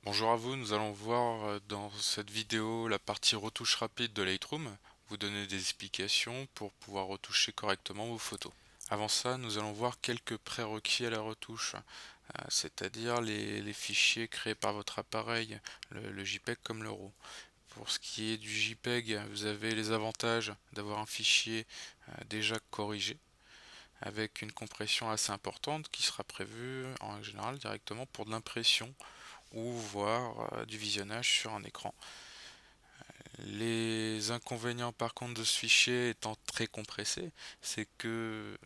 Bonjour à vous, nous allons voir dans cette vidéo la partie retouche rapide de Lightroom, vous donner des explications pour pouvoir retoucher correctement vos photos. Avant ça, nous allons voir quelques prérequis à la retouche, c'est-à-dire les fichiers créés par votre appareil, le JPEG comme le RAW. Pour ce qui est du JPEG, vous avez les avantages d'avoir un fichier déjà corrigé, avec une compression assez importante qui sera prévue en général directement pour de l'impression ou voir du visionnage sur un écran. Les inconvénients par contre de ce fichier étant très compressé, c'est que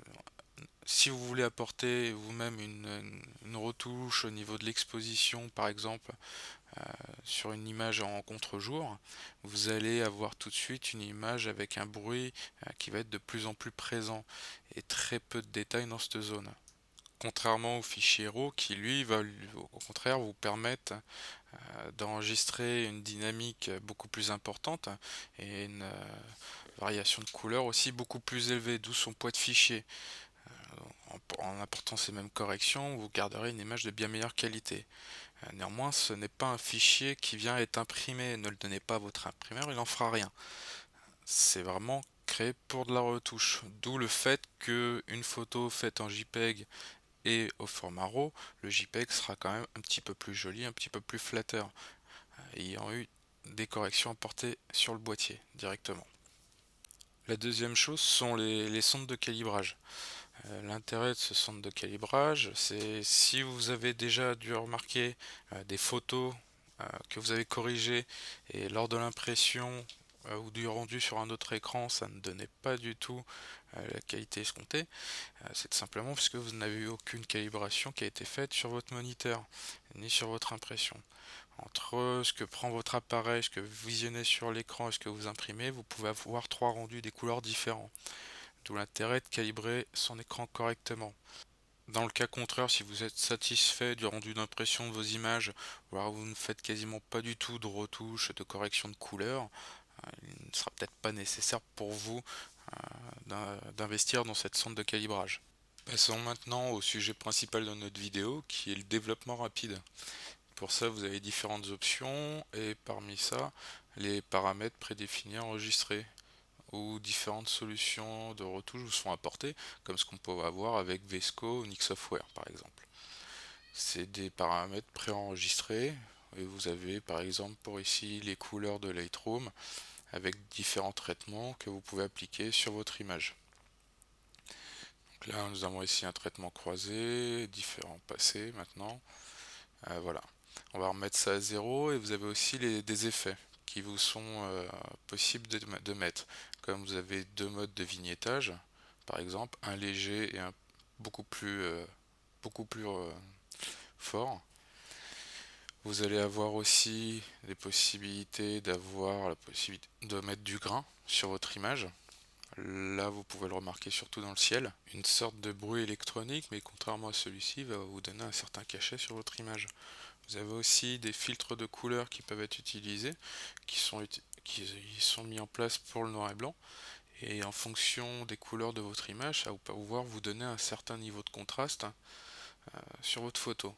si vous voulez apporter vous-même une retouche au niveau de l'exposition par exemple sur une image en contre-jour, vous allez avoir tout de suite une image avec un bruit qui va être de plus en plus présent et très peu de détails dans cette zone. Contrairement au fichier RAW qui lui va au contraire vous permettre d'enregistrer une dynamique beaucoup plus importante et une variation de couleur aussi beaucoup plus élevée, d'où son poids de fichier. En apportant ces mêmes corrections, vous garderez une image de bien meilleure qualité. Néanmoins, ce n'est pas un fichier qui vient être imprimé, ne le donnez pas à votre imprimeur, il n'en fera rien. C'est vraiment créé pour de la retouche, d'où le fait qu'une photo faite en JPEG et au format RAW, le JPEG sera quand même un petit peu plus joli, un petit peu plus flatteur, ayant eu des corrections apportées sur le boîtier directement. La deuxième chose sont les centres de calibrage. L'intérêt de ce centre de calibrage, c'est si vous avez déjà dû remarquer des photos que vous avez corrigées et lors de l'impression ou du rendu sur un autre écran, ça ne donnait pas du tout la qualité escomptée, c'est tout simplement parce que vous n'avez eu aucune calibration qui a été faite sur votre moniteur, ni sur votre impression. Entre ce que prend votre appareil, ce que vous visionnez sur l'écran et ce que vous imprimez, vous pouvez avoir trois rendus des couleurs différents. D'où l'intérêt de calibrer son écran correctement. Dans le cas contraire, si vous êtes satisfait du rendu d'impression de vos images, voire vous ne faites quasiment pas du tout de retouches, de correction de couleurs, il ne sera peut-être pas nécessaire pour vous d'investir dans cette sonde de calibrage. Passons maintenant au sujet principal de notre vidéo, qui est le développement rapide. Pour ça, vous avez différentes options et parmi ça, les paramètres prédéfinis enregistrés ou différentes solutions de retouche vous sont apportées, comme ce qu'on peut avoir avec Vesco ou Nix Software par exemple. C'est des paramètres préenregistrés et vous avez par exemple pour ici les couleurs de Lightroom avec différents traitements que vous pouvez appliquer sur votre image. Donc là, nous avons ici un traitement croisé, différents passés maintenant. Voilà. On va remettre ça à zéro et vous avez aussi des effets qui vous sont possibles de mettre. Comme vous avez deux modes de vignettage, par exemple, un léger et un beaucoup plus fort. Vous allez avoir aussi des possibilités d'avoir la possibilité de mettre du grain sur votre image. Là, vous pouvez le remarquer surtout dans le ciel. Une sorte de bruit électronique, mais contrairement à celui-ci, va vous donner un certain cachet sur votre image. Vous avez aussi des filtres de couleurs qui peuvent être utilisés, qui sont mis en place pour le noir et blanc. Et en fonction des couleurs de votre image, ça va pouvoir vous donner un certain niveau de contraste sur votre photo.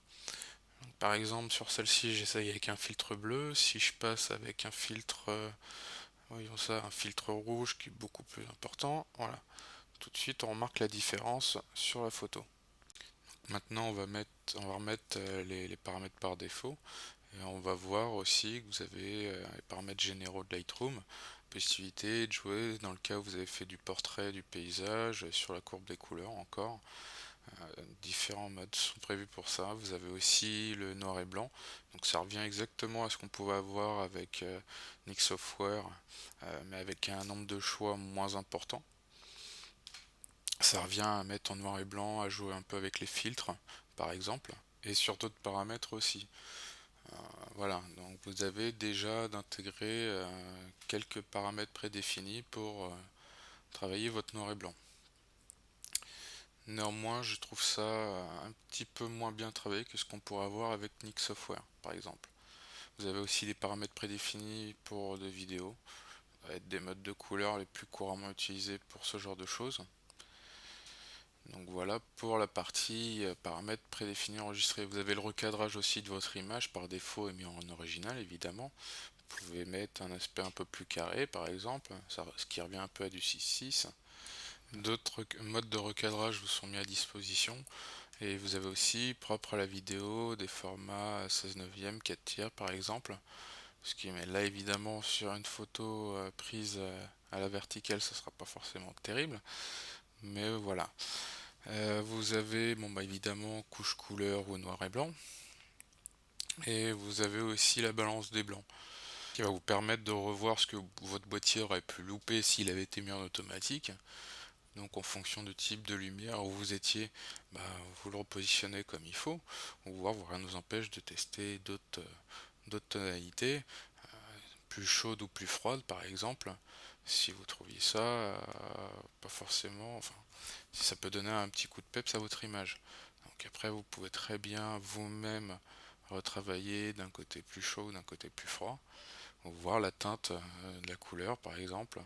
Donc, par exemple, sur celle-ci, j'essaye avec un filtre bleu. Si je passe avec un filtre, voyons ça, un filtre rouge qui est beaucoup plus important, voilà. Tout de suite, on remarque la différence sur la photo. Maintenant, on va remettre les paramètres par défaut. Et on va voir aussi que vous avez les paramètres généraux de Lightroom, possibilité de jouer dans le cas où vous avez fait du portrait, du paysage, sur la courbe des couleurs encore. Différents modes sont prévus pour ça. Vous avez aussi le noir et blanc, donc ça revient exactement à ce qu'on pouvait avoir avec Nix Software, mais avec un nombre de choix moins important. Ça revient à mettre en noir et blanc, à jouer un peu avec les filtres, par exemple, et sur d'autres paramètres aussi. Voilà, donc vous avez déjà d'intégrer quelques paramètres prédéfinis pour travailler votre noir et blanc. Néanmoins, je trouve ça un petit peu moins bien travaillé que ce qu'on pourrait avoir avec Nix Software, par exemple. Vous avez aussi des paramètres prédéfinis pour des vidéos, ça va être des modes de couleur les plus couramment utilisés pour ce genre de choses. Donc voilà pour la partie paramètres prédéfinis enregistrés. Vous avez le recadrage aussi de votre image par défaut et mis en original évidemment. Vous pouvez mettre un aspect un peu plus carré par exemple, ce qui revient un peu à du 6:6. D'autres modes de recadrage vous sont mis à disposition et vous avez aussi, propre à la vidéo, des formats 16/9, 4 tiers par exemple. Ce qui met là évidemment sur une photo prise à la verticale, ça sera pas forcément terrible, mais voilà. Vous avez bon bah évidemment couche couleur ou noir et blanc, et vous avez aussi la balance des blancs, qui va vous permettre de revoir ce que votre boîtier aurait pu louper s'il avait été mis en automatique. Donc en fonction du type de lumière où vous étiez, bah, vous le repositionnez comme il faut, ou voir, rien ne nous empêche de tester d'autres tonalités, plus chaudes ou plus froides par exemple, si vous trouviez ça pas forcément, enfin, si ça peut donner un petit coup de peps à votre image. Donc après vous pouvez très bien vous-même retravailler d'un côté plus chaud ou d'un côté plus froid, ou voir la teinte de la couleur par exemple,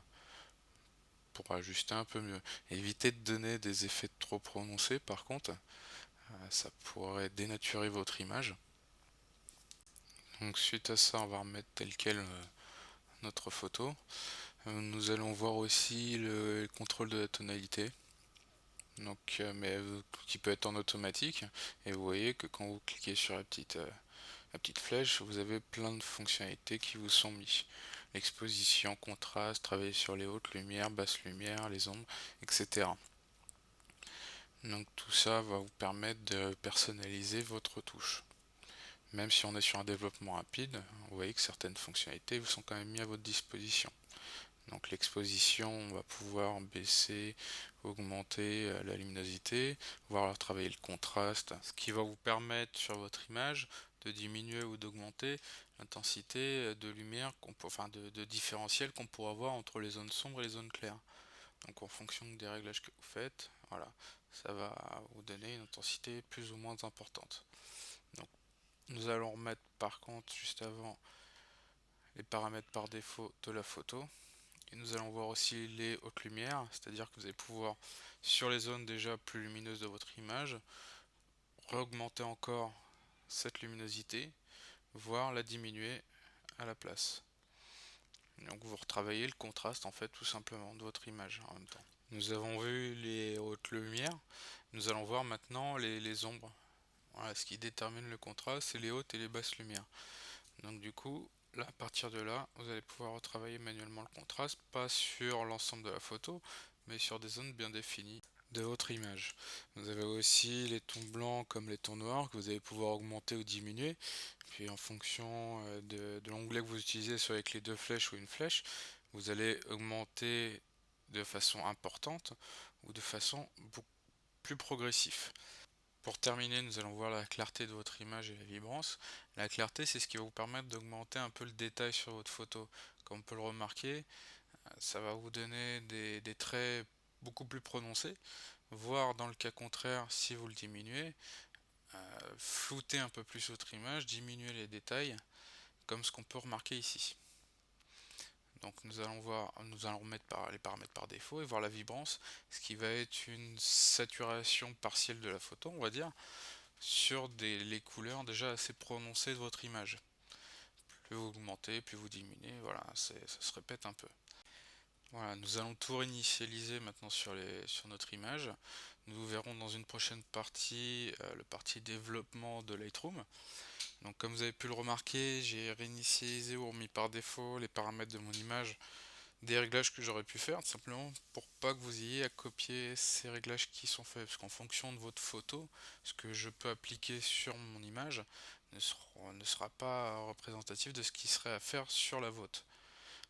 pour ajuster un peu mieux. Évitez de donner des effets trop prononcés par contre, ça pourrait dénaturer votre image. Donc suite à ça, on va remettre tel quel notre photo. Nous allons voir aussi le contrôle de la tonalité. Donc, qui peut être en automatique. Et vous voyez que quand vous cliquez sur la petite flèche, vous avez plein de fonctionnalités qui vous sont mises. L'exposition, contraste, travailler sur les hautes lumières, basses lumières, les ombres, etc. Donc tout ça va vous permettre de personnaliser votre touche. Même si on est sur un développement rapide, vous voyez que certaines fonctionnalités vous sont quand même mises à votre disposition. Donc l'exposition, on va pouvoir baisser, augmenter la luminosité, voir travailler le contraste, ce qui va vous permettre sur votre image de diminuer ou d'augmenter l'intensité de lumière, enfin de différentiel qu'on pourra avoir entre les zones sombres et les zones claires. Donc en fonction des réglages que vous faites, voilà, ça va vous donner une intensité plus ou moins importante. Donc nous allons remettre par contre juste avant les paramètres par défaut de la photo. Et nous allons voir aussi les hautes lumières, c'est-à-dire que vous allez pouvoir, sur les zones déjà plus lumineuses de votre image, augmenter encore cette luminosité, voire la diminuer à la place. Donc vous retravaillez le contraste en fait tout simplement de votre image en même temps. Nous avons vu les hautes lumières, nous allons voir maintenant les ombres. Voilà, ce qui détermine le contraste, c'est les hautes et les basses lumières. Donc du coup, là, à partir de là, vous allez pouvoir retravailler manuellement le contraste, pas sur l'ensemble de la photo, mais sur des zones bien définies de votre image. Vous avez aussi les tons blancs comme les tons noirs que vous allez pouvoir augmenter ou diminuer. Puis en fonction de l'onglet que vous utilisez, soit avec les deux flèches ou une flèche, vous allez augmenter de façon importante ou de façon beaucoup plus progressive. Pour terminer, nous allons voir la clarté de votre image et la vibrance. La clarté, c'est ce qui va vous permettre d'augmenter un peu le détail sur votre photo. Comme on peut le remarquer, ça va vous donner des traits beaucoup plus prononcés, voire dans le cas contraire, si vous le diminuez, flouter un peu plus votre image, diminuer les détails, comme ce qu'on peut remarquer ici. Donc nous allons remettre les paramètres par défaut et voir la vibrance, ce qui va être une saturation partielle de la photo, on va dire, sur les couleurs déjà assez prononcées de votre image. Plus vous augmentez, plus vous diminuez, voilà, ça se répète un peu. Voilà, nous allons tout réinitialiser maintenant sur notre image. Nous verrons dans une prochaine partie le partie développement de Lightroom. Donc comme vous avez pu le remarquer, j'ai réinitialisé ou remis par défaut les paramètres de mon image des réglages que j'aurais pu faire, tout simplement pour pas que vous ayez à copier ces réglages qui sont faits, parce qu'en fonction de votre photo, ce que je peux appliquer sur mon image ne sera pas représentatif de ce qui serait à faire sur la vôtre.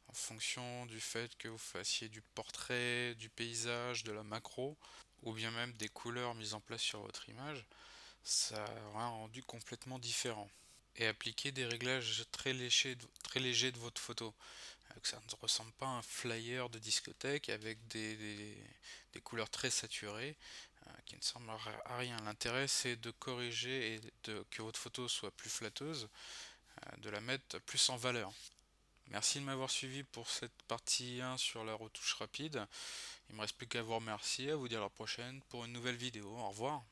En fonction du fait que vous fassiez du portrait, du paysage, de la macro, ou bien même des couleurs mises en place sur votre image, ça aura un rendu complètement différent. Et appliquer des réglages très légers de votre photo, que ça ne ressemble pas à un flyer de discothèque avec des couleurs très saturées qui ne servent à rien. L'intérêt c'est de corriger et que votre photo soit plus flatteuse, de la mettre plus en valeur. Merci de m'avoir suivi pour cette partie 1 sur la retouche rapide. Il me reste plus qu'à vous remercier, à vous dire à la prochaine pour une nouvelle vidéo. Au revoir.